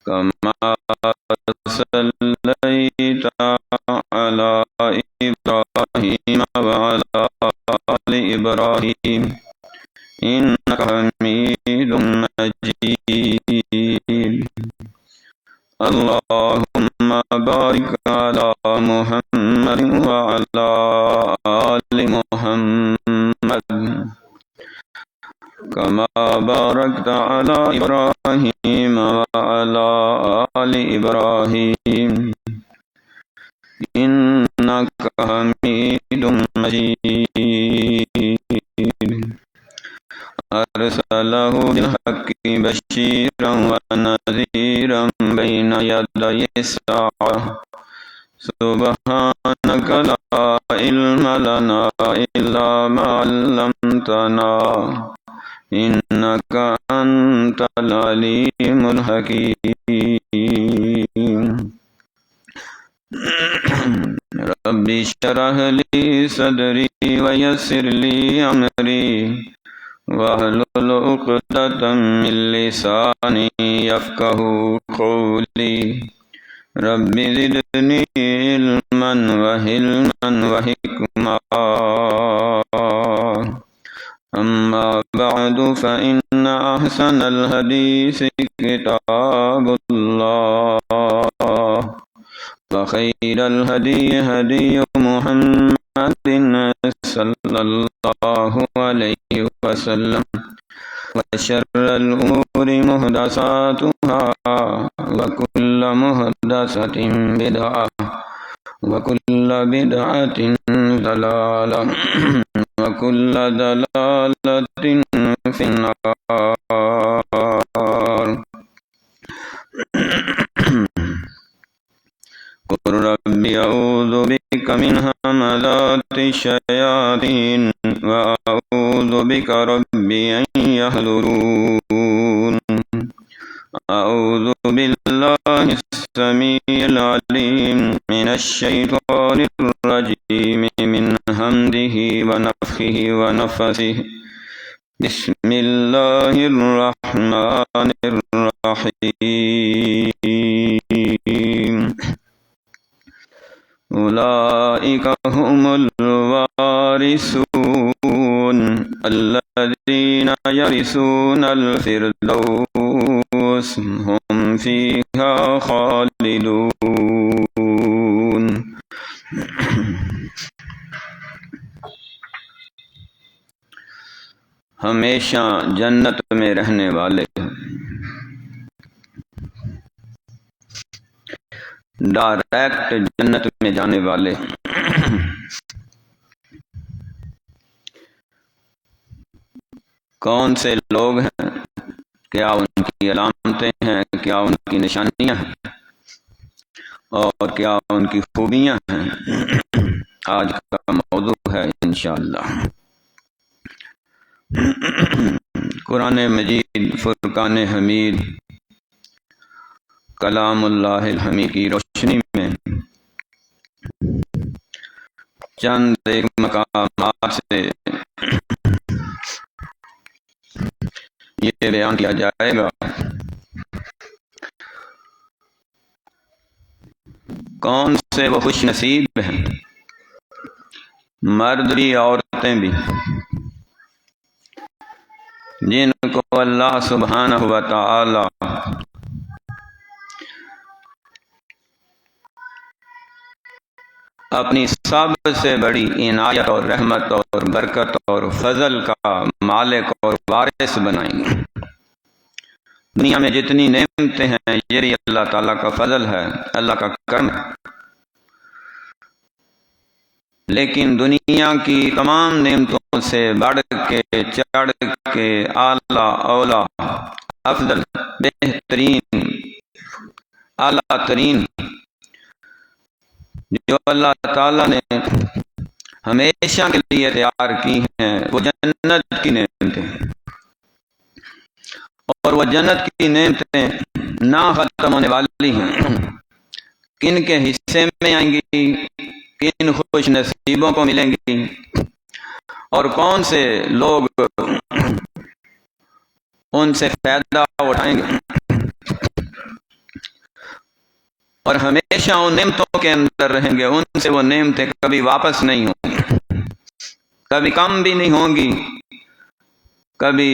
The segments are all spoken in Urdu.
كما صليت على إبراهيم وعلى آل إبراهيم إنك حميد مجيد. اللهم بارك على محمد وعلى آل محمد كما باركت على إبراهيم وعلى آل إبراهيم إنك حميد مجيد. أرسله بالحق بشيرا ونذيرا بين يدي الساعة. سبحانك لا علم لنا إلا ما علمتنا إنك أنت العليم الحكيم. رب اشرح لي صدري ويسر لي أمري واحلل عقدة من لساني يفقهوا قولي. رب زدني علما وحلما وحكمة. أما بعد فإن أحسن الحديث كتاب الله وخير الهدي هدي محمد صلى الله عليه وسلم وشر الأمور محدثاتها وكل محدثة بدعة وكل بدعة ضلالة وكل ضلالة في النار. قل ربي أعوذ بك من همزات الشياطين وأعوذ بك ربي أن يحضرون. أعوذ بالله السميع العليم من الشيطان الرجيم من همزه ونفخه ونفثه. بسم الله الرحمن الرحيم. أولئك هم الوارثون الذين يرثون الفردوس هم فيها خالدون. ہمیشہ جنت میں رہنے والے، ڈائریکٹ جنت میں جانے والے، کون سے لوگ ہیں، کیا ان کی علامتیں ہیں، کیا ان کی نشانیاں ہیں اور کیا ان کی خوبیاں ہیں، آج کا موضوع ہے انشاءاللہ۔ قرآن مجید فرقان حمید کلام اللہ الحمید کی روشنی میں چند ایک مقامات سے یہ بیان کیا جائے گا۔ کون سے وہ خوش نصیب ہیں، مرد بھی عورتیں بھی، جن کو اللہ سبحانہ و تعالی اپنی سب سے بڑی عنایت اور رحمت اور برکت اور فضل کا مالک اور وارث بنائیں گے۔ دنیا میں جتنی نعمتیں ہیں یہ بھی اللہ تعالیٰ کا فضل ہے، اللہ کا کرم ہے، لیکن دنیا کی تمام نعمتوں سے بڑھ کے چڑھ کے اعلیٰ اولا افضل بہترین اعلیٰ ترین جو اللہ تعالیٰ نے ہمیشہ کے لیے تیار کی ہیں وہ جنت کی نعمتیں ہیں، اور وہ جنت کی نعمتیں نہ ختم ہونے والی ہیں۔ کن کے حصے میں آئیں گی، کن خوش نصیبوں کو ملیں گی، اور کون سے لوگ ان سے فائدہ اٹھائیں گے۔ اور ہمیشہ ان نعمتوں کے اندر رہیں گے، ان سے وہ نعمتیں کبھی واپس نہیں ہوں گی، کبھی کم بھی نہیں ہوں گی، کبھی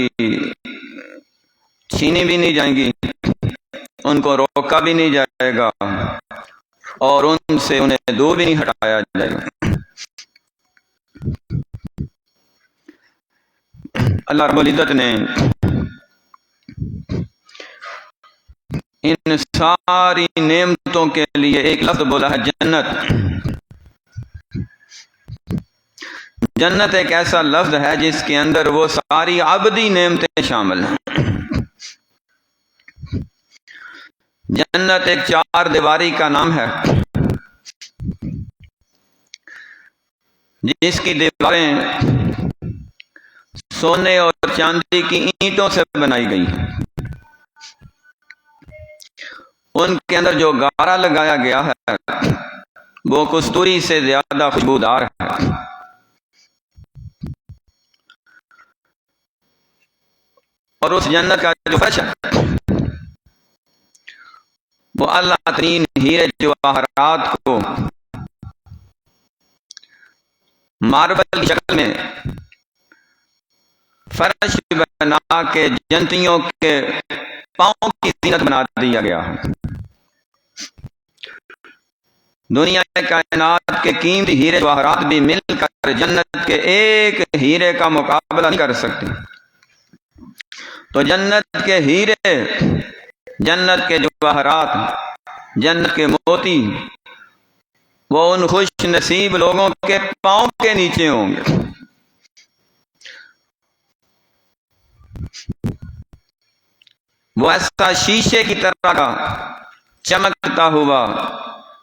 چھینی بھی نہیں جائیں گی، ان کو روکا بھی نہیں جائے گا، اور ان سے انہیں دور بھی نہیں ہٹایا جائے گا۔ اللہ رب العزت نے ان ساری نعمتوں کے لیے ایک لفظ بولا ہے، جنت۔ جنت ایک ایسا لفظ ہے جس کے اندر وہ ساری ابدی نعمتیں شامل ہیں۔ جنت ایک چار دیواری کا نام ہے جس کی دیواریں سونے اور چاندی کی اینٹوں سے بنائی گئی ہیں۔ ان کے اندر جو گارا لگایا گیا ہے وہ کستوری سے زیادہ خوشبودار ہے۔ اور اس جنت کا جو فرش ہے وہ اللہ ترین ہیرے جواہرات کو ماربل کی شکل میں فرش بنا کے جنتیوں کے پاؤں کی زینت بنا دیا گیا ہے۔ دنیا کائنات کے قیمتی ہیرے جواہرات بھی مل کر جنت کے ایک ہیرے کا مقابلہ نہیں کر سکتے۔ تو جنت کے ہیرے، جنت کے جواہرات، جنت کے موتی وہ ان خوش نصیب لوگوں کے پاؤں کے نیچے ہوں گے۔ وہ ایسا شیشے کی طرح کا چمکتا ہوا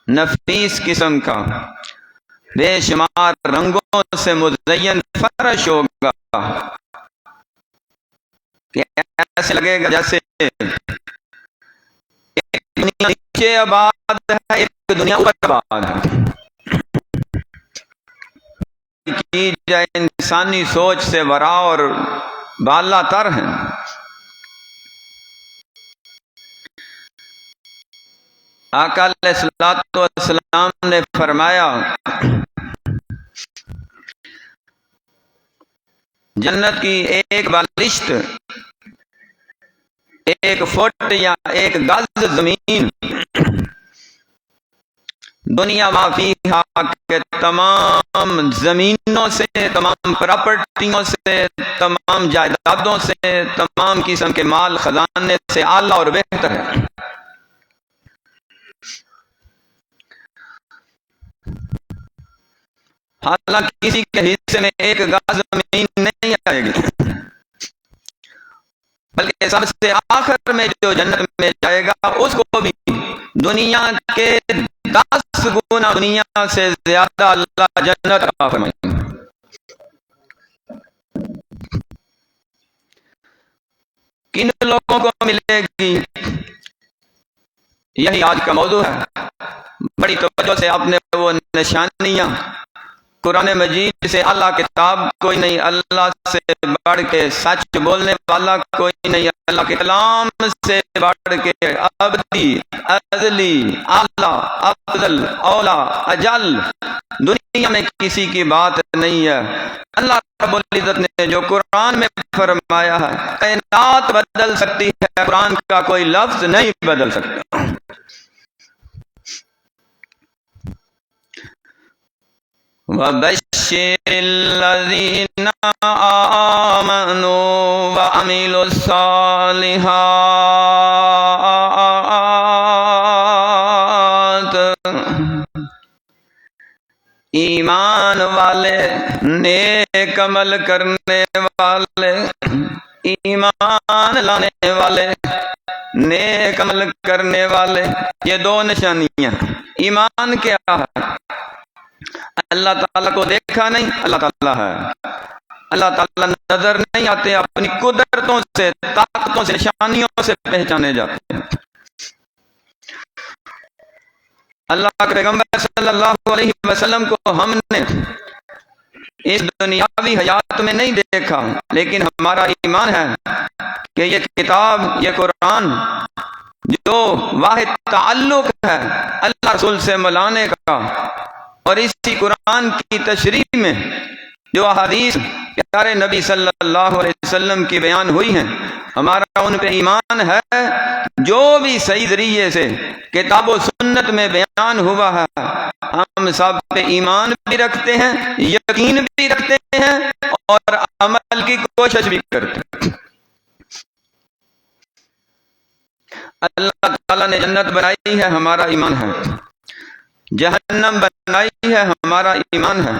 نفیس قسم کا بے شمار رنگوں سے مزین فرش ہوگا کہ ایسے لگے گا جیسے ایک دنیا نیچے آباد ہے، ایک دنیا اوپر آباد ہے۔ کی جائے انسانی سوچ سے ورا اور بالا تر ہیں۔ آقا علیہ الصلوۃ والسلام نے فرمایا جنت کی ایک بالشت، ایک فٹ یا ایک گز زمین دنیا ما فیہا کے تمام زمینوں سے، تمام پراپرٹیوں سے، تمام جائیدادوں سے، تمام قسم کے مال خزانے سے اعلیٰ اور بہتر ہے۔ حالانکہ کسی کے حصے میں ایک گز زمین نہیں آئے گی، بلکہ سب سے آخر میں جو جنت میں جائے گا اس کو بھی دنیا کے 10 گنا دنیا سے زیادہ اللہ جنت عطا فرمائیں گے۔ کن لوگوں کو ملے گی؟ یہی آج کا موضوع ہے۔ بڑی توجہ سے آپ نے وہ نشانیاں، قرآن مجید سے اللہ کتاب کوئی نہیں، اللہ سے بڑھ کے سچ بولنے والا کوئی نہیں، اللہ کے کلام سے بڑھ کے ابدی، ازلی، اعلیٰ، افضل، اولا، اجل دنیا میں کسی کی بات نہیں ہے۔ اللہ رب العزت نے جو قرآن میں فرمایا ہے، کائنات بدل سکتی ہے، قرآن کا کوئی لفظ نہیں بدل سکتا۔ وَبَشِّرِ الَّذِينَ آمَنُوا وَعَمِلُوا الصَّالِحَاتِ، ایمان والے، نیک عمل کرنے والے، ایمان لانے والے، نیک عمل کرنے والے، یہ 2 نشانیاں۔ ایمان کیا ہے؟ اللہ تعالیٰ کو دیکھا نہیں، اللہ تعالیٰ ہے۔ اللہ تعالیٰ نظر نہیں آتے، اپنی قدرتوں سے، طاقتوں سے، نشانیوں سے پہچانے جاتے ہیں۔ اللہ کے پیغمبر صلی اللہ علیہ وسلم کو ہم نے اس دنیاوی حیات میں نہیں دیکھا، لیکن ہمارا ایمان ہے کہ یہ کتاب، یہ قرآن جو واحد تعلق ہے اللہ رسول سے ملانے کا، اور اسی قرآن کی تشریح میں جو احادیث پیارے نبی صلی اللہ علیہ وسلم کی بیان ہوئی ہیں، ہمارا ان پہ ایمان ہے۔ جو بھی صحیح ذریعے سے کتاب و سنت میں بیان ہوا ہے ہم سب پہ ایمان بھی رکھتے ہیں، یقین بھی رکھتے ہیں، اور عمل کی کوشش بھی کرتے ہیں۔ اللہ تعالیٰ نے جنت بنائی ہے، ہمارا ایمان ہے۔ جہنم بنائی ہے، ہمارا ایمان ہے۔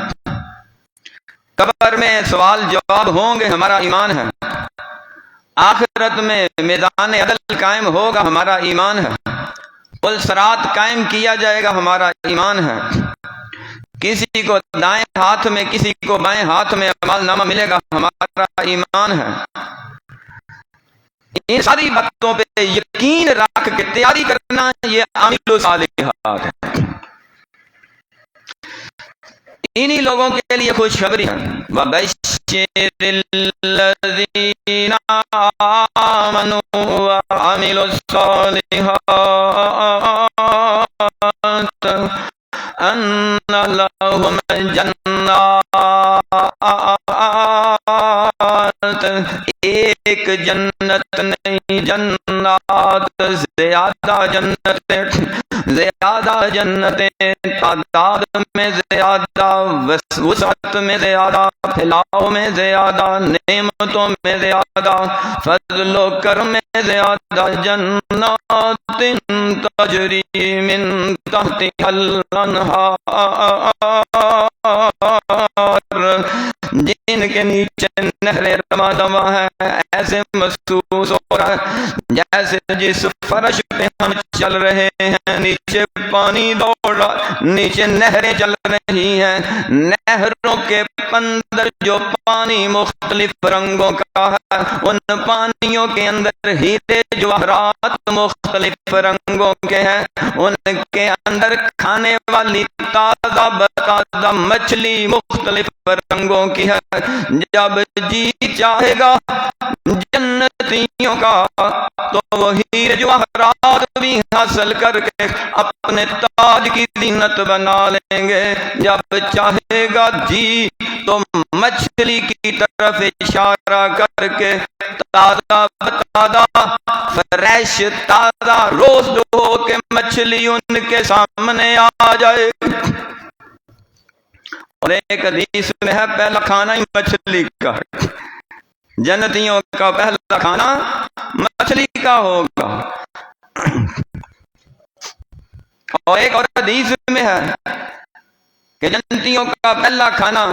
قبر میں سوال جواب ہوں گے، ہمارا ایمان ہے۔ آخرت میں میدان عدل قائم ہوگا، ہمارا ایمان ہے۔ پل صراط قائم کیا جائے گا، ہمارا ایمان ہے۔ کسی کو دائیں ہاتھ میں کسی کو بائیں ہاتھ میں اعمال نامہ ملے گا، ہمارا ایمان ہے۔ ان ساری باتوں پہ یقین رکھ کے تیاری کرنا، یہ عامل صالحات ہے۔ انہی لوگوں کے لیے خوشخبری ہے، وَبَشِّرِ الَّذِينَ آمَنُوا وَعَمِلُوا الصَّالِحَاتِ أَنَّ لَهُمْ جنات، ایک جنت نہیں جنات، زیادہ جنتیں، زیادہ جنتیں، تعداد میں زیادہ، وسعت میں زیادہ، پھیلاؤ میں زیادہ، نعمتوں میں زیادہ، فضل و کرم میں زیادہ، جنات تجری من تحتها الانہار، جن کے نیچے نہریں رواں دواں ہیں۔ ایسے محسوس ہو رہا ہے جیسے جس فرش پہ ہم چل رہے ہیں نیچے پانی دوڑ رہا، نیچے نہریں چل رہی ہیں۔ نہروں کے اندر جو پانی مختلف رنگوں کا ہے، ان پانیوں کے اندر ہیرے جواہرات مختلف رنگوں کے ہیں، ان کے اندر کھانے والی تازہ بتازہ مچھلی مختلف رنگوں کی ہے۔ جب جی چاہے گا جنتیوں کا تو وہ ہیرے جواہرات بھی حاصل کر کے اپنے تاج کی زینت بنا لیں گے۔ جب چاہے گا جی تو مچھلی کی طرف اشارہ کر کے تازہ بتازہ فریش تازہ روسٹ ہو کے مچھلی ان کے سامنے آ جائے۔ اور ایک حدیث میں ہے پہلا کھانا ہی مچھلی کا، جنتیوں کا پہلا کھانا مچھلی کا ہوگا۔ اور ایک اور حدیث میں ہے کہ جنتیوں کا پہلا کھانا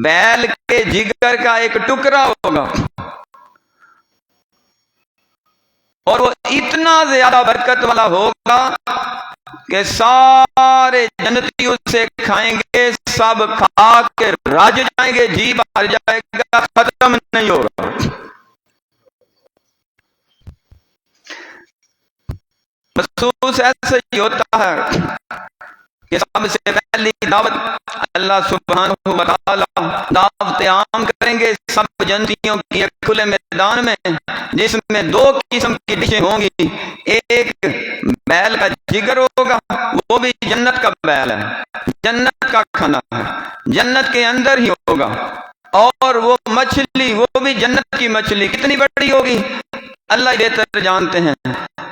بیل کے جگر کا ایک ٹکڑا ہوگا، اور وہ اتنا زیادہ برکت والا ہوگا کہ سارے جنتی اسے کھائیں گے، سب کھا کے رج جائیں گے، جی بھر جائے گا، ختم نہیں ہوگا۔ محسوس ایسے ہی ہوتا ہے کہ سب سے پہلی دعوت اللہ سبحانہ و تعالی دعوت عام کریں گے سب جنتیوں کی ایک کھلے میدان میں، جس میں دو قسم کی ڈشیں ہوں گی۔ ایک بیل کا جگر ہوگا، وہ بھی جنت کا بیل ہے، جنت کا کھانا ہے، جنت کے اندر ہی ہوگا۔ اور وہ مچھلی، وہ بھی جنت کی مچھلی، کتنی بڑی ہوگی اللہ بہتر جانتے ہیں۔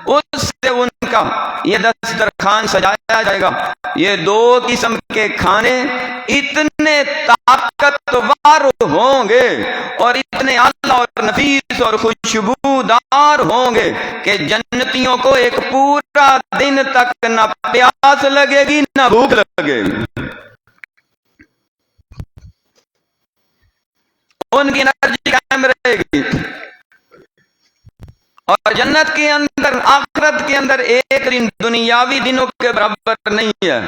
اس سے ان کا یہ دسترخوان سجایا جائے گا۔ یہ دو قسم کے کھانے اتنے طاقتور ہوں گے اور اتنے اعلیٰ اور نفیس اور خوشبودار ہوں گے کہ جنتیوں کو ایک پورا دن تک نہ پیاس لگے گی نہ بھوک لگے گی۔ ان کی انرجی قائم رہے گی۔ اور جنت کے اندر، آخرت کے اندر ایک دن دنیاوی دنوں کے برابر نہیں ہے،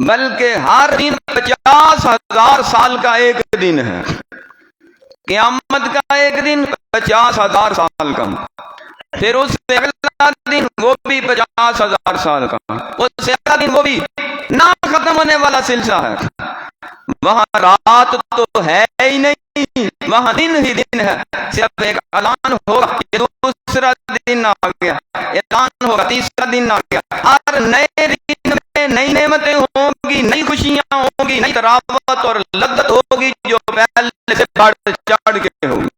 بلکہ ہر دن 50,000 سال کا ایک دن ہے۔ قیامت کا ایک دن 50,000 سال کا، پھر اس سے اگلا دن وہ بھی 50,000 سال کا، اس سے اگلا دن وہ بھی نہ ختم ہونے والا سلسلہ ہے۔ وہاں رات تو ہے ہی نہیں، وہاں دن ہی دن ہے۔ صرف ایک اعلان ہوگا کہ دوسرا دن آ گیا، اعلان ہوگا، تیسرا دن آ گیا، ہر نئے دن میں نئی نعمتیں ہوں گی، نئی خوشیاں ہوں گی، نئی تراوت اور لذت ہوگی جو پہلے سے بڑھ چڑھ کے ہوگی۔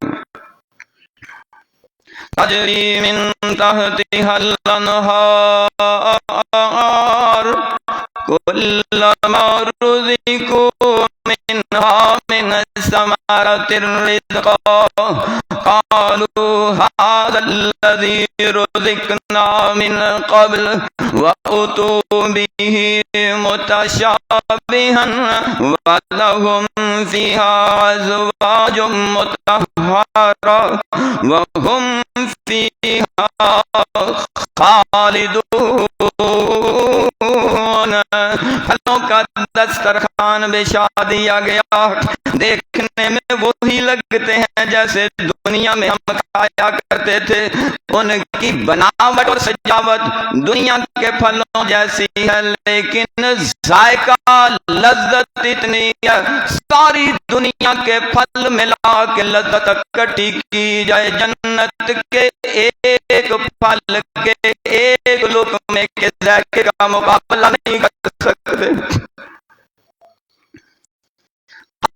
تجری من تحتها الانہار کلما رزقوا منها من ثمرة الرزق قالوا هذا الذي رزقنا من قبل وأتوا به متشابها ولهم فيها أزواج مطهرة وهم فيها خالدون۔ پھلوں کا دسترخوان بچھا دیا گیا، دیکھنے میں وہی لگتے ہیں جیسے دنیا میں ہم کھایا کرتے تھے، ان کی بناوٹ اور سجاوٹ دنیا کے پھلوں جیسی ہے، لیکن ذائقہ لذت اتنی ہے، ساری دنیا کے پھل ملا کے لذت اکٹھی کی جائے، جنت کے ایک پھل کے ایک لقمے کے ذائقے کا مقابلہ نہیں کر سکتے۔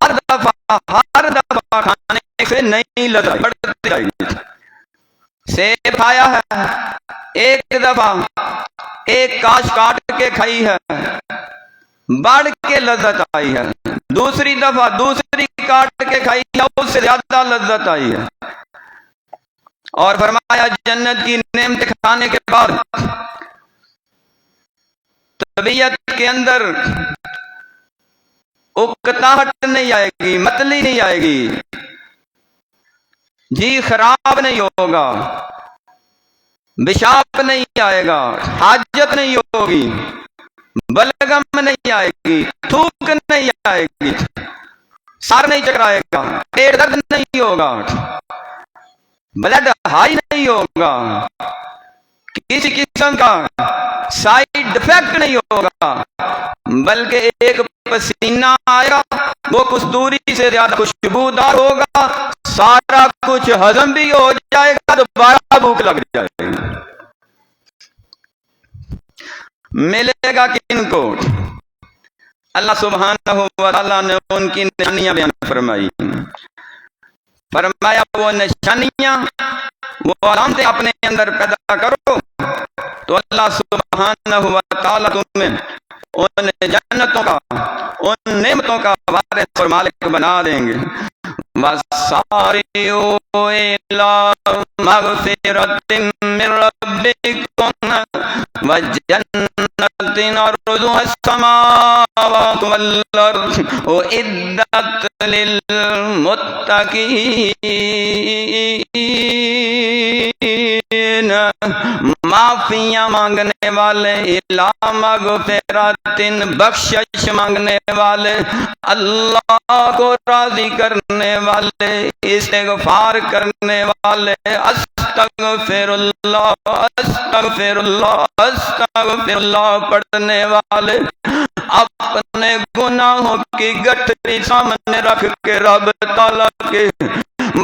ہر دفعہ کھانے سے نئی لذت بڑھتی جائے گی۔ سیب کھایا ہے، ایک دفعہ ایک کاش کاٹ کے کھائی ہے، بڑھ کے لذت آئی ہے، دوسری دفعہ دوسری کاٹ کے کھائی ہے، اس سے زیادہ لذت آئی ہے۔ اور فرمایا جنت کی نعمت کھانے کے بعد طبیعت کے اندر اکتاہٹ نہیں آئے گی، متلی نہیں آئے گی، جی خراب نہیں ہوگا، پیشاب نہیں آئے گا، حاجت نہیں ہوگی، بلغم نہیں آئے گی، تھوک نہیں آئے گی، سر نہیں چکرائے گا، پیٹ درد نہیں ہوگا، بلڈ ہائی نہیں ہوگا، کسی قسم کا سائیڈ افیکٹ نہیں ہوگا، بلکہ ایک پسینہ آئے گا وہ کستوری سے زیادہ خوشبودار ہوگا، سارا کچھ ہضم بھی ہو جائے گا، دوبارہ بھوک لگ جائے گی۔ ملے گا کن کو؟ اللہ سبحانہ و تعالیٰ نے ان کی نشانیاں بیان فرمائی، فرمایا وہ نشانیاں، وہ علامتیں اپنے اندر پیدا کرو تو اللہ سبحانہ و تعالیٰ تمہیں ان جنتوں کا، ان نعمتوں کا وارث اور مالک بنا دیں گے۔ وَسَارِعُوا إِلَىٰ مَغْفِرَةٍ مِّن رَّبِّكُمْ وَجَنَّةٍ عَرْضُهَا السَّمَاوَاتُ وَالْأَرْضُ أُعِدَّتْ لِلْمُتَّقِينَ۔ معافیاں مانگنے والے، اِلَىٰ مَغْفِرَةٍ بخشش مانگنے والے، اللہ کو راضی کرنے والے، استغفار کرنے والے، استغفر اللہ استغفر اللہ استغفر اللہ پڑھنے والے، اپنے گناہوں کی گٹھری سامنے رکھ کے رب تعالیٰ کے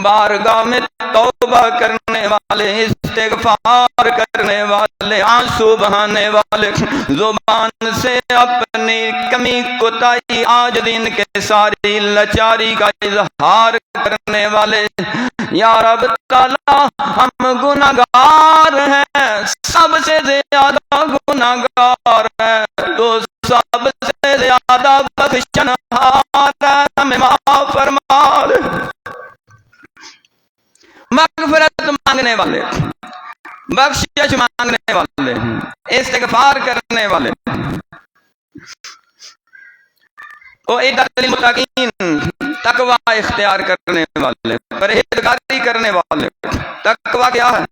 بارگاہ میں توبہ کرنے والے، استغفار کرنے والے، آنسو بہانے والے، زبان سے اپنی کمی کوتاہی آج دن کے ساری لاچاری کا اظہار کرنے والے، یا رب تعالیٰ ہم گناہگار ہیں، سب سے زیادہ گناہگار ہیں، تو سب سے زیادہ بخشنہار ہے، ہمیں معاف فرما دے۔ مغفرت مانگنے والے، بخشش مانگنے والے، استغفار کرنے والے، اعداد للمتقین تقوی اختیار کرنے والے، پرہیزگاری کرنے والے۔ تقوی کیا ہے؟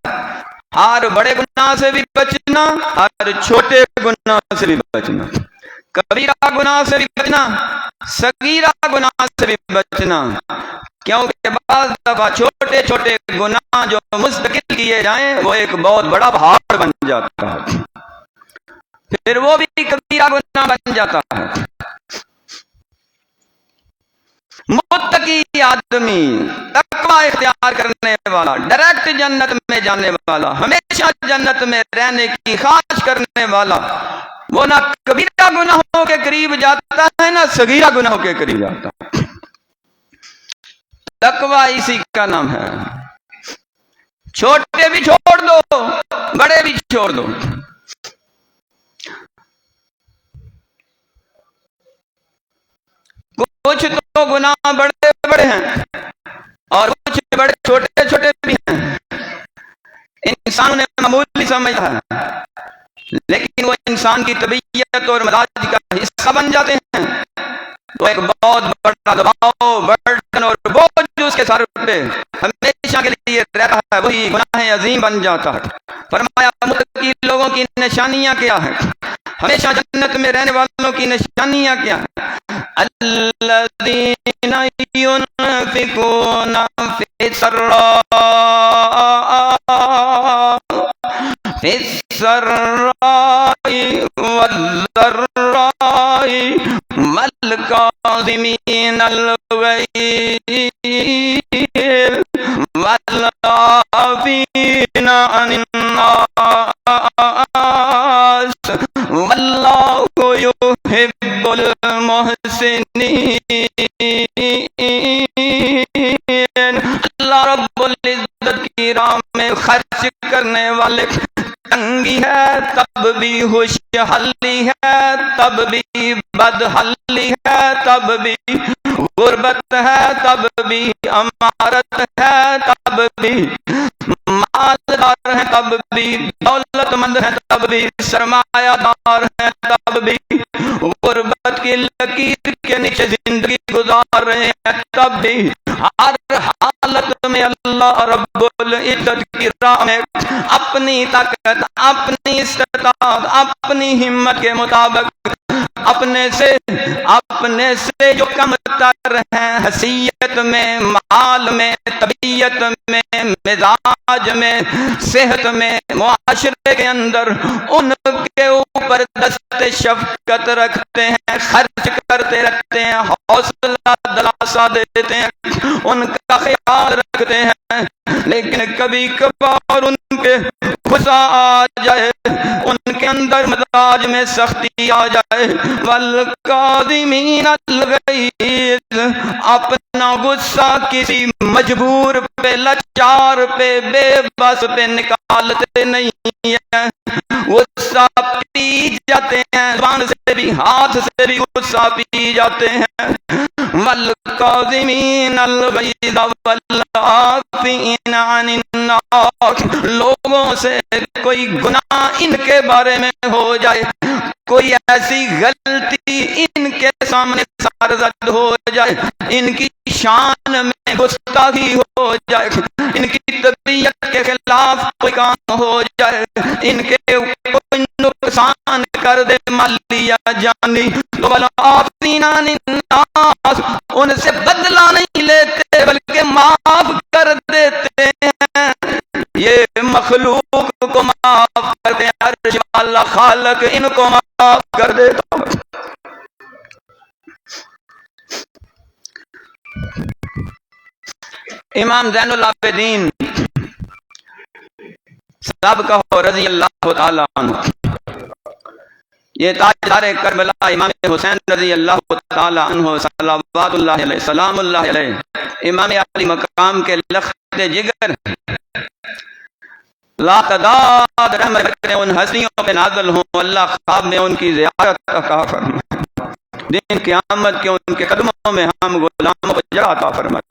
ہر بڑے گناہ سے بھی بچنا، ہر چھوٹے گناہ سے بھی بچنا، کبیرہ گناہ سے بھی بچنا، صغیرہ گناہ سے بھی بچنا، کیونکہ بعض دفعہ چھوٹے چھوٹے گناہ جو مستقل کیے جائیں وہ ایک بہت بڑا پہاڑ بن جاتا ہے، پھر وہ بھی کبیرہ گناہ بن جاتا ہے۔ متقی آدمی، تقوی اختیار کرنے والا، ڈائریکٹ جنت میں جانے والا، ہمیشہ جنت میں رہنے کی خواہش کرنے والا، وہ نہ کبیرہ گناہوں کے قریب جاتا ہے نہ صغیرہ گناہوں کے قریب جاتا ہے۔ تقویٰ اسی کا نام ہے۔ چھوٹے بھی چھوڑ دو، بڑے بھی چھوڑ دو۔ کچھ تو گناہ بڑے بڑے ہیں اور کچھ بڑے چھوٹے چھوٹے بھی ہیں، انسان نے معمولی سمجھا ہے، لیکن وہ انسان کی طبیعت اور مزاج کا حصہ بن جاتے ہیں تو ایک بہت بڑا دباؤ، برڈن اور بوجھ اس کے سر پہ ہمیشہ کے لیے رہتا ہے، وہی گناہ عظیم بن جاتا ہے۔ فرمایا متقی لوگوں کی نشانیاں کیا ہیں، ہمیشہ جنت میں رہنے والوں کی نشانیاں کیا ہیں؟ الذین ينفقون فی السراء والضراء والکاظمین الغیظ والعافین عن الناس واللہ یحب المحسنین۔ اللہ رب العزت کی راہ میں خرچ کرنے والے، تنگی ہے تب بھی خوشحالی ہے، تب بھی بدحالی ہے، تب بھی غربت ہے، تب بھی امارت ہے، تب بھی مالدار ہے، تب بھی دولت مند ہے، تب بھی سرمایہ دار ہے، تب بھی غربت کی لکیر کے نیچے زندگی گزار رہے ہیں، تب بھی ہر حالت میں اللہ رب العزت کی راہ میں اپنی طاقت، اپنی استطاعت، اپنی ہمت کے مطابق اپنے سے جو کم تر ہیں، حیثیت میں، مال میں، طبیعت میں، مزاج میں، صحت میں، معاشرے کے اندر ان کے اوپر دست شفقت رکھتے ہیں، خرچ کرتے رکھتے ہیں، حوصلہ دلاسا دیتے ہیں، ان کا خیال رکھتے ہیں، لیکن کبھی کبھار ان کے غصہ آ جائے، ان کے اندر مزاج میں سختی آ جائے، والکاظمین الغیظ، اپنا غصہ کسی مجبور پہ، لاچار پہ، بے بس پہ نکالتے نہیں ہیں، غصہ پی جاتے ہیں، زبان سے بھی ہاتھ سے بھی غصہ پی جاتے ہیں۔ والکاظمین الغیظ والعافین عن الناس، لوگوں سے کوئی گناہ ان کے بارے میں ہو جائے، کوئی ایسی غلطی ان کے سامنے سرزد ہو جائے، ان کی شان میں گستاخی ہو جائے، ان کی طبیعت کے خلاف کوئی کام ہو جائے، ان کے کوئی نقصان کر دے مالی یا جانی، تو والعافین عن الناس، ان سے بدلہ نہیں لیتے بلکہ معاف کر دیتے ہیں۔ یہ مخلوق کو معاف کرتے ہیں، عرش والا خالق ان کو معاف کر دیتا ہے۔ امام زین العابدین صاحب کا رضی اللہ تعالی عنہ، یہ تاجدار کربلا امام حسین رضی اللہ تعالی عنہ صلوات اللہ علیہ سلام اللہ علیہ، امام علی مقام کے لخت جگر، لا تعداد رحمت ان ہستیوں پہ نازل ہوں، اللہ خواب میں ان کی زیارت عطا فرمائے، دن قیامت کے ان کے قدموں میں ہم غلاموں کو جگہ عطا فرمائے۔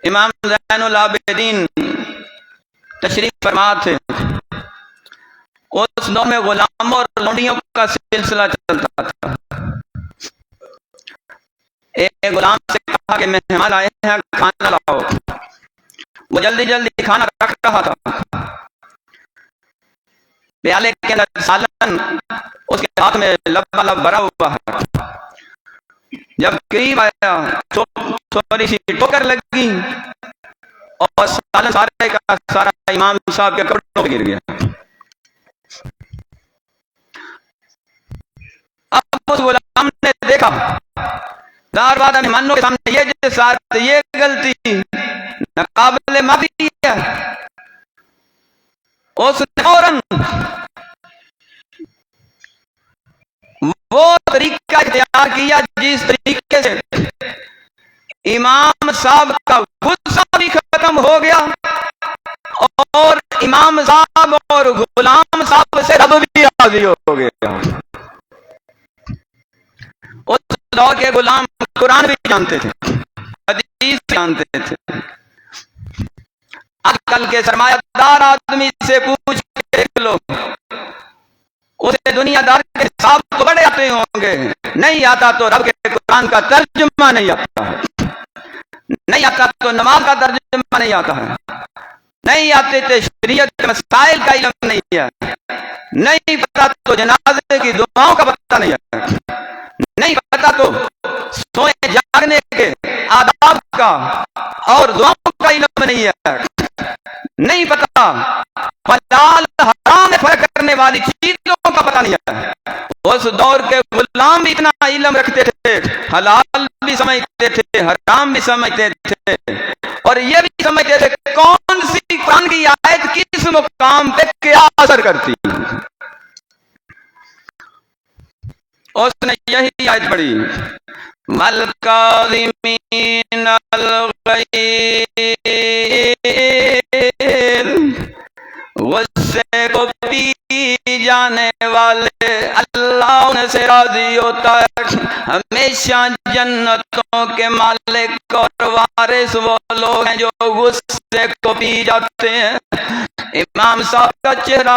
امام زین العابدین تشریف فرما تھے، اس دور میں غلاموں اور لونڈیوں کا سلسلہ چلتا تھا۔ ایک غلام سے کہا کہ مہمان آئے ہیں، کھانا لاؤ۔ وہ جلدی جلدی کھانا رکھ رہا تھا، پیالے کے اندر سالن اس کے ہاتھ میں لبالب بھرا ہوا ہے۔ جب قریب آیا تھوڑی سی ٹھوکر لگی اور سالن سارے کا سارا امام صاحب کے کپڑوں پہ گر گیا۔ اب اس غلام نے دیکھا دار وعدہ مہمانوں کے سامنے یہ جسارت، یہ غلطی ناقابل معافی ہے۔ اس نے فوراً وہ طریقہ اختیار کیا جس طریقے سے امام صاحب کا غصہ بھی ختم ہو گیا اور امام صاحب اور غلام صاحب سے رب بھی راضی ہو گیا۔ اس دور کے غلام قرآن بھی جانتے تھے، حدیث بھی جانتے تھے۔ آج کل کے سرمایہ دار آدمی سے پوچھ کے دیکھ لو، اسے دنیا دار کے حساب تو بڑے آتے ہوں گے، نہیں آتا تو رب کے قرآن کا ترجمہ نہیں آتا ہے، نہیں آتا تو نماز کا ترجمہ نہیں آتا ہے، نہیں آتے تو شریعت کے مسائل کا علم نہیں ہے، نہیں پتا تو جنازے کی دعاؤں کا پتہ نہیں ہے، نہیں پتا تو سوئے جاگنے کے آداب کا اور دعاؤں کا علم نہیں ہے، نہیں پتا حلال حرام میں فرق کرنے والی چیزوں کا پتہ نہیں ہے۔ اس دور کے غلام بھی اتنا علم رکھتے تھے، حلال بھی سمجھتے تھے، حرام بھی سمجھتے تھے، اور یہ بھی سمجھتے تھے کہ کون سی قرآن کی آیت کس مقام پہ کیا اثر کرتی۔ اس نے یہی آیت پڑھی، وَالْكَاظِمِينَ الْغَيْظَ، غصے کو پی جانے والے اللہ ان سے راضی ہوتا ہے۔ ہمیشہ جنتوں کے مالک اور وارث وہ لوگ ہیں جو غصے کو پی جاتے ہیں۔ امام صاحب کا چہرہ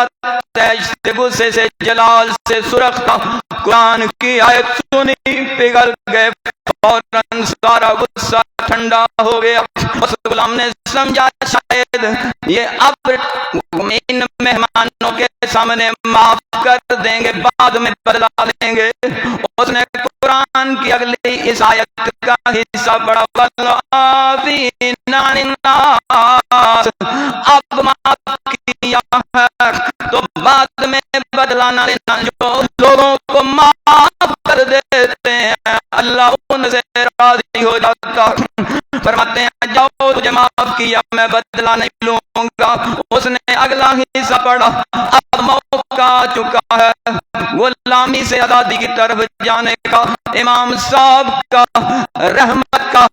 تیش سے، غصے سے، جلال سے سرخ تھا۔ قرآن کی آیت سنی پگھل گئے، فوراً سارا غصہ ٹھنڈا ہو گیا۔ اس غلام نے سمجھا شاید یہ اب ان مہمانوں کے سامنے معاف کر دیں گے، بعد میں بدلا دیں گے۔ اس نے قرآن کی اگلی اس آیت کا حصہ پڑھا، وَالْعَافِينَ عَنِ النَّاسِ، اب معاف کیا ہے تو بعد میں بدلا نہ لینا۔ جو لوگوں کو معاف کر دیتے ہیں اللہ ان سے راضی ہو جاتا، فرماتے ہیں جاؤ تجھے معاف کیا میں بدلا نہیں لوں گا۔ اس نے اگلا حصہ پڑھا، اب موقع آ چکا ہے غلامی سے آزادی کی طرف جانے کا۔ امام صاحب کا رحمت کا،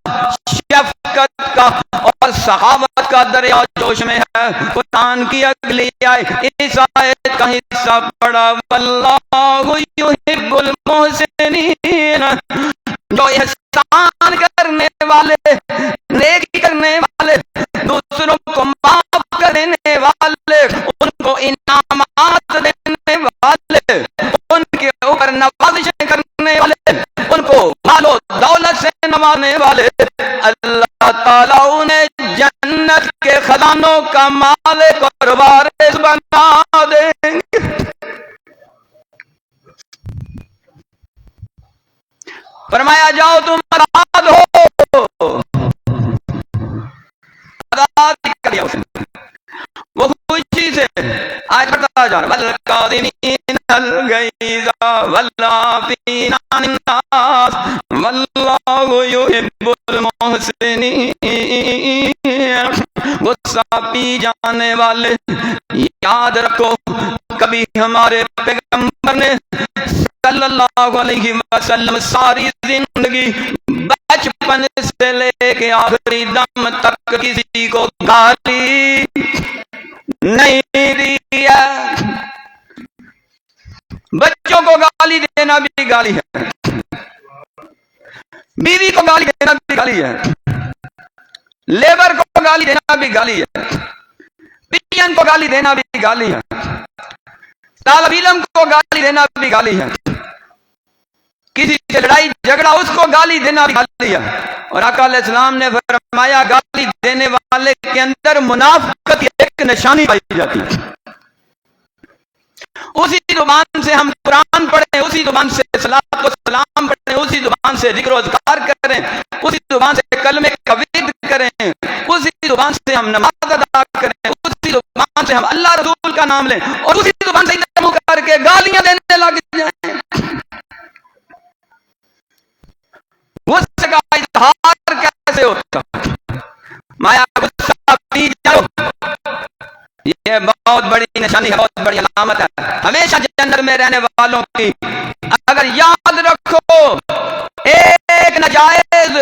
شفقت کا اور صحابت کا دریا جوش میں ہے۔ قرآن کی اگلی آیت، اس آیت کا حصہ پڑھا، واللہ یحب المحسنین، جو احسان کرنے والے، نیکی کرنے والے، دوسروں کو معاف کرنے والے، ان کو انعامات دینے والے، ان کے اوپر نوازشیں کرنے والے، ان کو مال و دولت سے نوازنے والے، اللہ تعالیٰ انہیں جنت کے خزانوں کا مالک اور وارث بنا دیں گے۔ فرمایا جاؤ تم آزاد ہو، آزاد کر دیا اس نے۔ وہ خوشی سے آج بڑھتا جا رہا، وَالْكَاظِمِينَ الْغَيْظَ وَالْعَافِينَ عَنِ النَّاسِ وَاللَّهُ يُحِبُّ الْمُحْسِنِينَ۔ غصہ پی جانے والے، یاد رکھو کبھی ہمارے پیغمبر نے صلی اللہ علیہ وسلم ساری زندگی بچپن سے لے کے آخری دم تک کسی کو گالی نہیں دی ہے۔ بچوں کو گالی دینا بھی گالی ہے، بیوی کو گالی دینا بھی گالی ہے، لیبر کو گالی دینا بھی گالی ہے، پی این کو گالی دینا بھی گالی ہے، طالب علم کو گالی دینا بھی گالی ہے، کسی سے لڑائی جھگڑا اس کو گالی دینا بھی گالی ہے۔ اور آقا علیہ السلام نے فرمایا گالی دینے والے کے اندر منافقت کی ایک نشانی پائی جاتی ہے۔ اسی زبان سے ہم قرآن پڑھیں، اسی زبان سے صلاۃ و سلام پڑھیں، اسی زبان سے ذکر و اذکار کریں، اسی زبان سے کلمے کا ورد کریں، اسی زبان سے ہم نماز ادا کریں، اسی زبان سے ہم اللہ رسول کا نام لیں، اور اسی زبان سے ادھر منہ کر کے گالیاں دینے لگ جائیں۔ غصے ہوتا، مایا غصہ پی جاؤ، یہ بہت بڑی نشانی ہے، بہت بڑی علامت ہے ہمیشہ جنت میں رہنے والوں کی۔ اگر یاد رکھو ایک ناجائز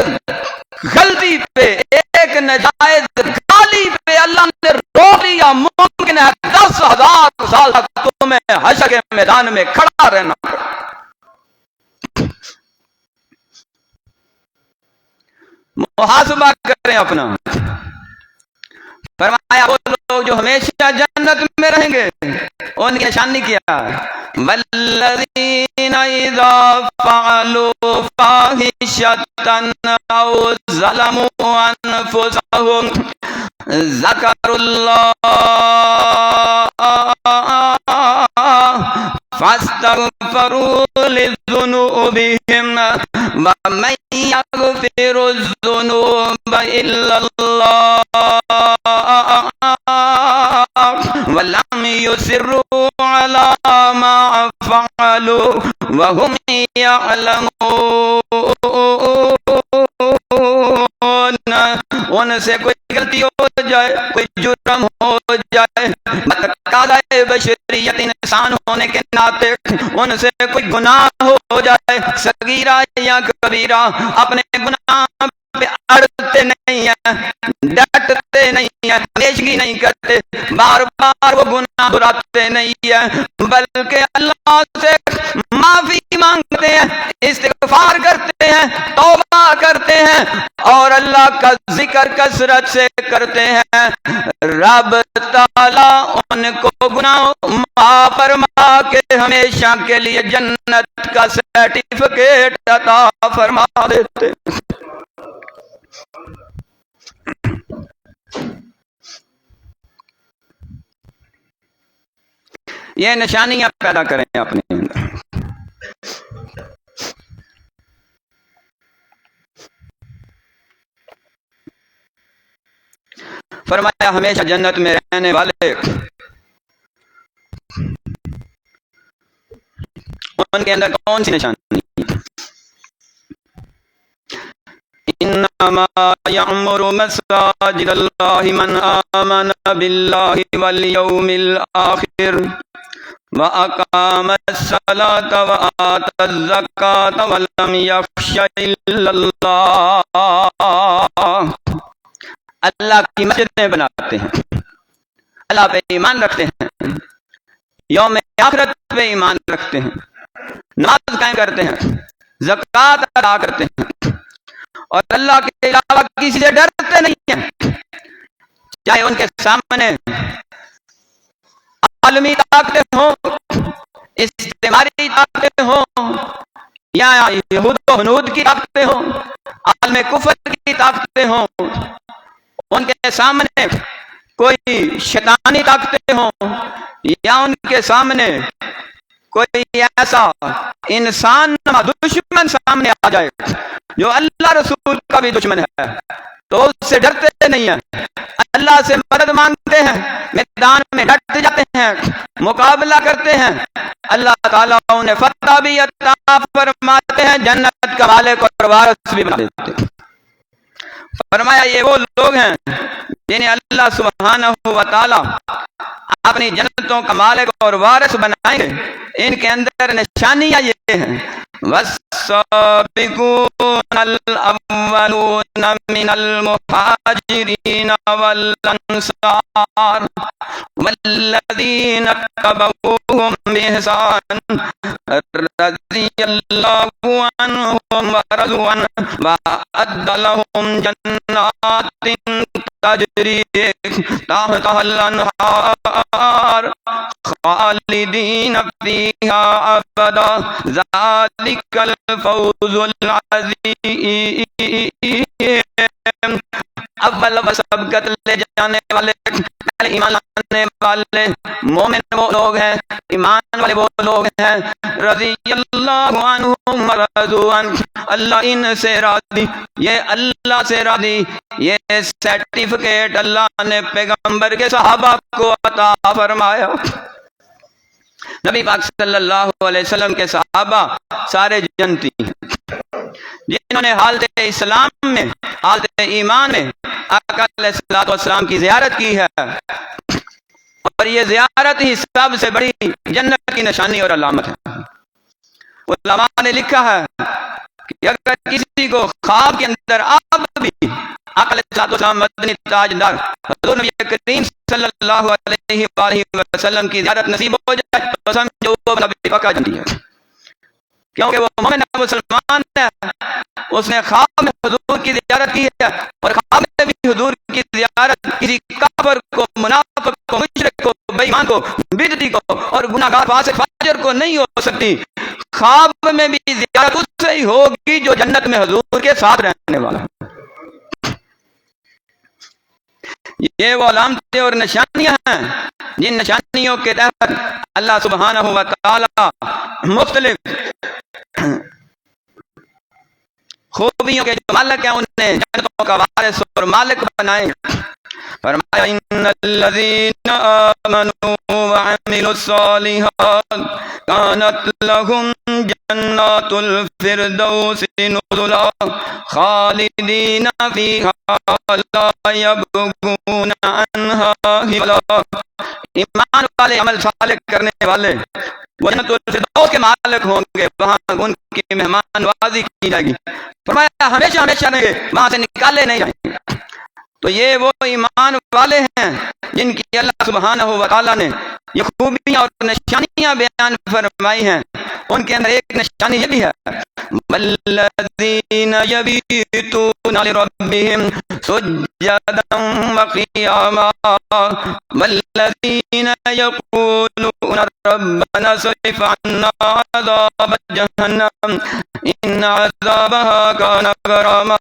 غلطی پہ، ایک ناجائز گالی پہ اللہ نے روک لیا، ممکن ہے 10,000 سال تک تمہیں حشر کے میدان میں کھڑا رہنا۔ محاسبہ کریں اپنا۔ فرمایا وہ لوگ جو ہمیشہ جنت میں رہیں گے ان کی نشانی کیا ہے؟ والذین اذا فعلوا فاحشة او ظلموا انفسهم ذکروا اللہ فاستغفروا لذنوبهم ومن يغفر الذنوب الا اللہ ولم يصروا على ما فعلوا وهم يعلمون۔ ان سے کوئی غلطی ہو جائے، کوئی جرم ہو جائے، بتقاضۂ بشریت انسان ہونے کے ناطے ان سے کوئی گناہ ہو جائے، صغیرہ یا کبیرہ، اپنے گناہ پہ اڑتے نہیں ہیں، ڈٹتے نہیں ہیں، ہمیشگی نہیں کرتے، بار بار وہ گناہ دہراتے نہیں ہیں، بلکہ اللہ سے معافی مانگتے ہیں، استغفار کرتے ہیں، توبہ کرتے ہیں اور اللہ کا ذکر کثرت سے کرتے ہیں، رب تعالیٰ ان کو گناہ معاف فرما کے ہمیشہ کے لیے جنت کا سرٹیفکیٹ عطا فرما دیتے۔ یہ نشانیاں پیدا کریں اپنے اندر۔ فرمایا ہمیشہ جنت میں رہنے والے ان کے اندر کون سی نشانی؟ انما یعمر مساجد اللہ من آمن باللہ والیوم الآخر وَأَقَامَ الصَّلَاةَ وَآتَى الزَّكَاةَ وَلَمْ يَخْشَ إِلَّا اللَّهَ۔ اللہ کی مسجدیں بناتے ہیں، اللہ پہ ایمان رکھتے ہیں، یوم آخرت پہ ایمان رکھتے ہیں، نماز قائم کرتے ہیں، زکوٰۃ ادا کرتے ہیں اور اللہ کے علاوہ کسی سے ڈرتے نہیں ہیں، چاہے ان کے سامنے عالمی طاقتیں ہوں، استعماری طاقتیں ہوں، یا یہود و ہنود کی طاقتیں ہوں، عالم کفر کی طاقتیں ہوں، ان کے سامنے کوئی شیطانی طاقتیں ہوں، یا ان کے سامنے کوئی ایسا انسان دشمن سامنے آ جائے جو اللہ رسول کا بھی دشمن ہے تو اس سے ڈرتے نہیں ہیں، اللہ سے مدد مانگتے ہیں، میدان میں ڈٹ جاتے ہیں، مقابلہ کرتے ہیں، اللہ تعالیٰ انہیں فتح بھی عطا فرماتے ہیں، جنت کا مالک اور وارث بھی بنا دیتے ہیں۔ فرمایا یہ وہ لوگ ہیں جنہیں اللہ سبحانہ و تعالیٰ اپنی جنتوں کا مالک اور وارث بنائیں گے۔ ان کے اندر نشانیاں یہ ہیں، والسابقون الاولون من المہاجرین والانصار والذین اتبعوهم بإحسان رضی اللہ عنہم ورضوا عنہ وأعد لهم جنات تجری تحتها الانہار خالدین فیہا ابدا ذالک الفوز العظیم۔ اول سبقت لے جانے والے، پہلے ایمان لانے والے مومن وہ لوگ ہیں، ایمان والے وہ لوگ ہیں، رضی اللہ عنہم ورضوا عنہ، اللہ ان سے راضی، یہ اللہ سے راضی، یہ سرٹیفکیٹ اللہ نے پیغمبر کے صحابہ کو عطا فرمایا۔ نبی پاک صلی اللہ علیہ وسلم کے صحابہ سارے جنتی ہیں، جنہوں نے حالت اسلام میں، حالت ایمان میں آقا علیہ الصلوۃ والسلام کی زیارت کی ہے، اور یہ زیارت ہی سب سے بڑی جنت کی نشانی اور علامت ہے۔ علماء نے لکھا ہے کہ اگر کسی کو خواب کے اندر اب بھی آقا علیہ الصلوۃ والسلام مدنی تاجدار حضور نبی کریم صلی اللہ علیہ وآلہ وسلم کی زیارت نصیب ہو جائے تو سمجھو وہ نبی پکا جنتی ہے، کیونکہ وہ مومن مسلمان ہے، اس نے خواب میں حضور کی زیارت کی ہے، اور خواب میں بھی حضور کی زیارت کسی کافر کو، منافق کو، مشرک کو، بے ایمان کو، بدعتی کو اور گناہگار فاسق فاجر کو نہیں ہو سکتی۔ خواب میں بھی زیارت اس سے ہی ہوگی جو جنت میں حضور کے ساتھ رہنے والا ہے۔ یہ وہ علامتیں اور نشانیاں ہیں جن نشانیوں کے تحت اللہ سبحانہ و تعالی مختلف خوبیوں کے جو مالک ہیں انہیں جنتوں کا وارث اور مالک بنائے۔ فرمایا ان الذین آمنوا وعملوا الصالحات كانت لهم جنات الفردوس نزلا خالدین فیہا لا یبغون عنہا حولا۔ ایمان والے، عمل صالح کرنے والے وہ جنت الفردوس کے مالک ہوں گے، وہاں ان کی مہمان نوازی کی جائے گی۔ فرمایا ہمیشہ ہمیشہ رہیں گے، وہاں سے نکالے نہیں جائیں گے۔ تو یہ وہ ایمان والے ہیں جن کی اللہ سبحانہ و تعالیٰ نے یہ خوبیاں اور نشانیاں بیان فرمائی ہیں۔ ان کے اندر ایک نشانی یہ بھی ہے والذین یبیتون لربہم سجدا وقیاما والذین یقولون ربنا اصرف عنا عذاب جہنم ان عذابها كان غراما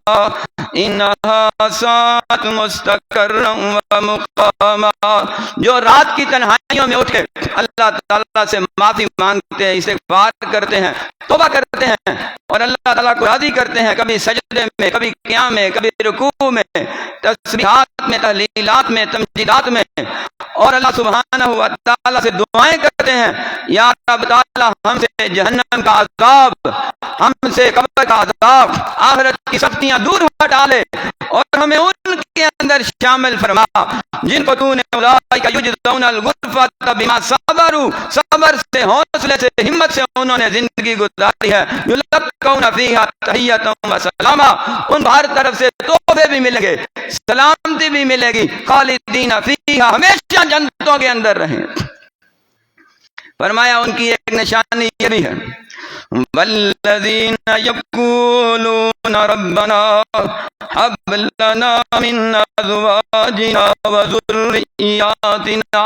انها ساءت مستقرا ومقاما۔ جو رات کی تنہائیوں میں اٹھے اللہ تعالیٰ سے معافی مانگتے ہیں، استغفار کرتے ہیں، توبہ کرتے ہیں اور اللہ تعالیٰ کو راضی کرتے ہیں، کبھی سجدے میں، کبھی قیام میں، کبھی رکوع میں، تسبیحات میں، تحلیلات میں، تمجیدات میں، اور اللہ سبحانہ و تعالیٰ سے دعائیں کرتے ہیں یا رب تعالیٰ ہم سے جہنم کا عذاب، ہم سے قبر کا عذاب، آخرت کی سختیاں دور ہٹا لے اور ہمیں ان کے اندر شامل فرما جن کو تو نے اولئک یجزون الغرفۃ بما صبروا، صبر سے، حوصلے سے، ہمت سے انہوں نے زندگی گزاری ہے۔ یلقون فیہا تحیۃ و سلاما، ان کو ہر طرف سے تحفے بھی ملیں گے، سلامتی بھی ملے گی۔ خالدین فیہا، ہمیشہ جنتوں کے اندر رہیں۔ فرمایا ان کی ایک نشانی یہ بھی ہے والذین یقولون ربنا هب لنا من ازواجنا وذرياتنا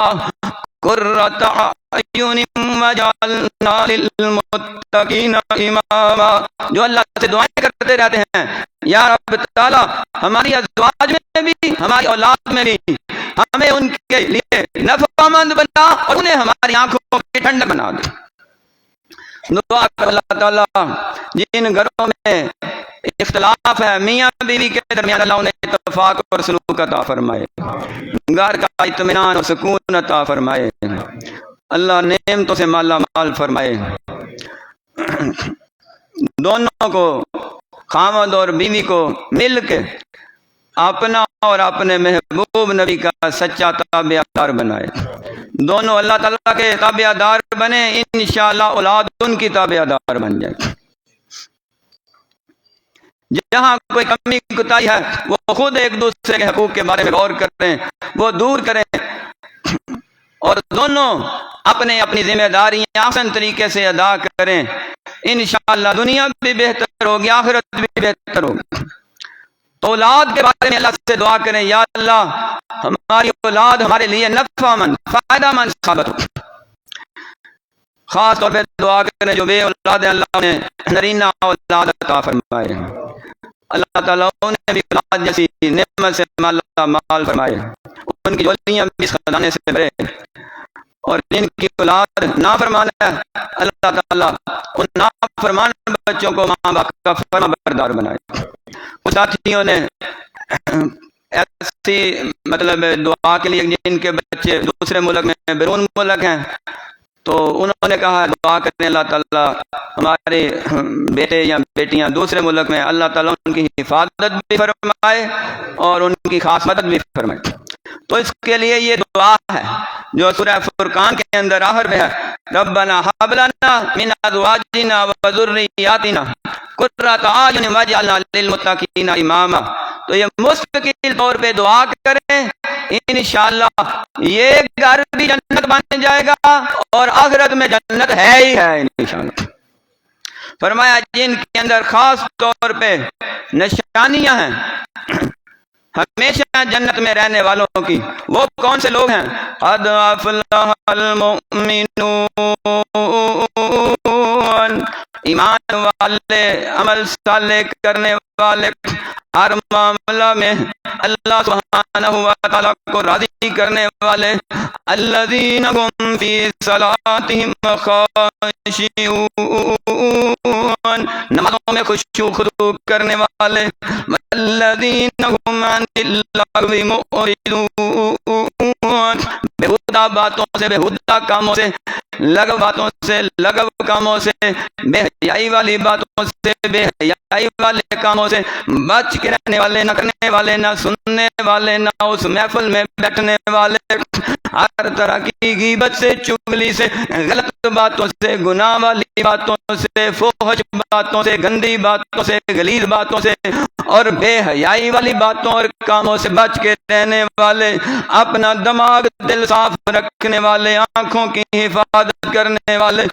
قرۃ اعین واجعلنا للمتقین اماما۔ جو اللہ سے دعائیں کرتے رہتے ہیں یا رب تعالی ہماری ازواج میں بھی، ہماری اولاد میں بھی ہمیں ان کے لیے نفع مند بنا اور انہیں ہماری آنکھوں کی ٹھنڈک بنا دے۔ دعا کر اللہ تعالیٰ جن گھروں میں اختلاف ہے میاں بیوی کے درمیان، اللہ انہیں اتفاق اور سلوک عطا فرمائے، گھر کا اطمینان اور سکون عطا فرمائے، اللہ نعمتوں سے مالا مال فرمائے۔ دونوں کو، خاوند اور بیوی کو مل کے اپنا اور اپنے محبوب نبی کا سچا تابع دار بنائے، دونوں اللہ تعالیٰ کے تابع دار بنے، انشاءاللہ اولاد ان کی تابع دار بن جائے۔ جہاں کوئی کمی کوتاہی ہے وہ خود ایک دوسرے کے حقوق کے بارے میں غور کریں، وہ دور کریں اور دونوں اپنے اپنی ذمہ داریاں احسن طریقے سے ادا کریں، انشاءاللہ دنیا بھی بہتر ہوگی، آخرت بھی بہتر ہوگی۔ تو اولاد کے بارے میں اللہ سے دعا کریں یا اللہ ہماری اولاد ہمارے لیے نفع مند، فائدہ مند ثابت ہو۔ خاص طور پہ دعا کریں جو بے اولاد ہیں، اللہ نے نرینہ اولاد عطا فرمائے، اللہ تعالیٰ انہیں بھی اولاد جیسی نعمت سے مالا مال فرمائے، ان کی جولیاں بھی اس خزانے سے بھرے، اور جن کی اولاد نافرمان ہے اللہ تعالیٰ ان نافرمان بچوں کو ماں باپ کا فرما بردار بنائے۔ کچھ ساتھیوں نے ایسی دعا کے لیے جن کے بچے دوسرے ملک میں، بیرون ملک ہیں، تو انہوں نے کہا دعا کریں اللہ تعالیٰ ہمارے بیٹے یا بیٹیاں دوسرے ملک میں، اللہ تعالیٰ ان کی حفاظت بھی فرمائے اور ان کی خاص مدد بھی فرمائے۔ تو اس کے لیے یہ دعا ہے جو سورہ فرقان کے اندر آخر میں ہے، ربنا ہب لنا من ازواجنا وذریاتنا قرۃ اعین واجعلنا للمتقین اماما۔ تو یہ مستقل طور پہ دعا کریں، انشاءاللہ یہ گھر بھی جنت بن جائے گا اور آخرت میں جنت ہے ہی ہے انشاءاللہ۔ فرمایا جن کے اندر خاص طور پہ نشانیاں ہیں ہمیشہ جنت میں رہنے والوں کی، وہ کون سے لوگ ہیں؟ قد افلح المؤمنون، ایمان والے، عمل صالح کرنے والے، ہر معاملہ میں اللہ سبحانہ و تعالیٰ کو راضی کرنے والے، الذین هم فی صلاتهم خاشعون، نمازوں میں خشوع خضوع کرنے والے، والذین هم عن اللغو معرضون، بےہودہ باتوں سے، بےہودہ کاموں سے، لغو باتوں سے، لغو کاموں سے، بے حیائی والی باتوں سے، بے حیائی والے کاموں سے بچ کے رہنے والے، نہ کرنے والے، نہ سننے والے، نہ اس محفل میں بیٹھنے والے، ہر طرح کی غیبت سے، چغلی سے، غلط باتوں سے، گناہ والی باتوں سے، فحش باتوں سے، گندی باتوں سے، غلیظ باتوں سے اور بے حیائی والی باتوں اور کاموں سے بچ کے رہنے والے، اپنا دماغ دل صاف رکھنے والے، آنکھوں کی حفاظت کرنے والے،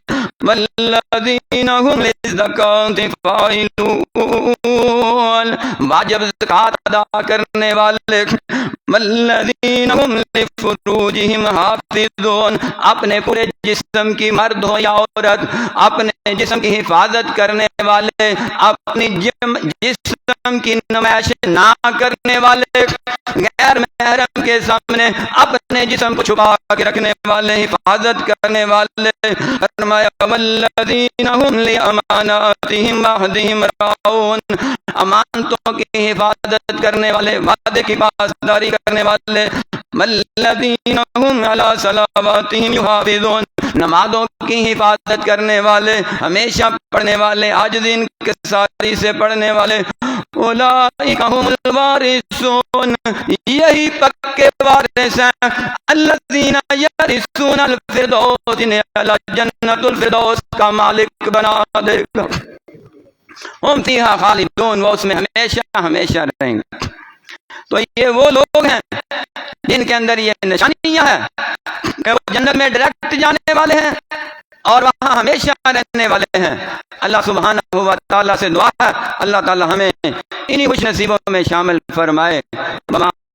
والذین هم للزکاة فاعلون، واجب زکات ادا کرنے والے، والذین هم لفروجهم حافظون، اپنے پورے جسم کی، مرد ہو یا عورت، اپنے جسم کی حفاظت کرنے والے، اپنی جسم کی نمائش نہ کرنے والے، غیر محرم کے سامنے اپنے جسم کو چھپا کے رکھنے والے، حفاظت کرنے والے، فرمایا والذین هم لأماناتهم وعہدهم راعون، امانتوں کی حفاظت کرنے والے، وعدے کی پاسداری کرنے والے، والذین هم علی صلواتهم یحافظون، نمازوں کی حفاظت کرنے والے، ہمیشہ پڑھنے والے، آج دن کے ساری سے پڑھنے والے، اولئک هم الوارثون، یہی پکے وارث ہیں، الذین یرثون الفردوس، جنہیں اللہ جنت الفردوس کا مالک بنا دے گا، ہم فیہا خالدون، وہ اس میں ہمیشہ ہمیشہ رہیں گے۔ تو یہ وہ لوگ ہیں جن کے اندر یہ نشانیاں ہیں کہ وہ جنت میں ڈائریکٹ جانے والے ہیں اور وہاں ہمیشہ رہنے والے ہیں۔ اللہ سبحانہ و تعالیٰ سے دعا ہے اللہ تعالیٰ ہمیں انہی خوش نصیبوں میں شامل فرمائے۔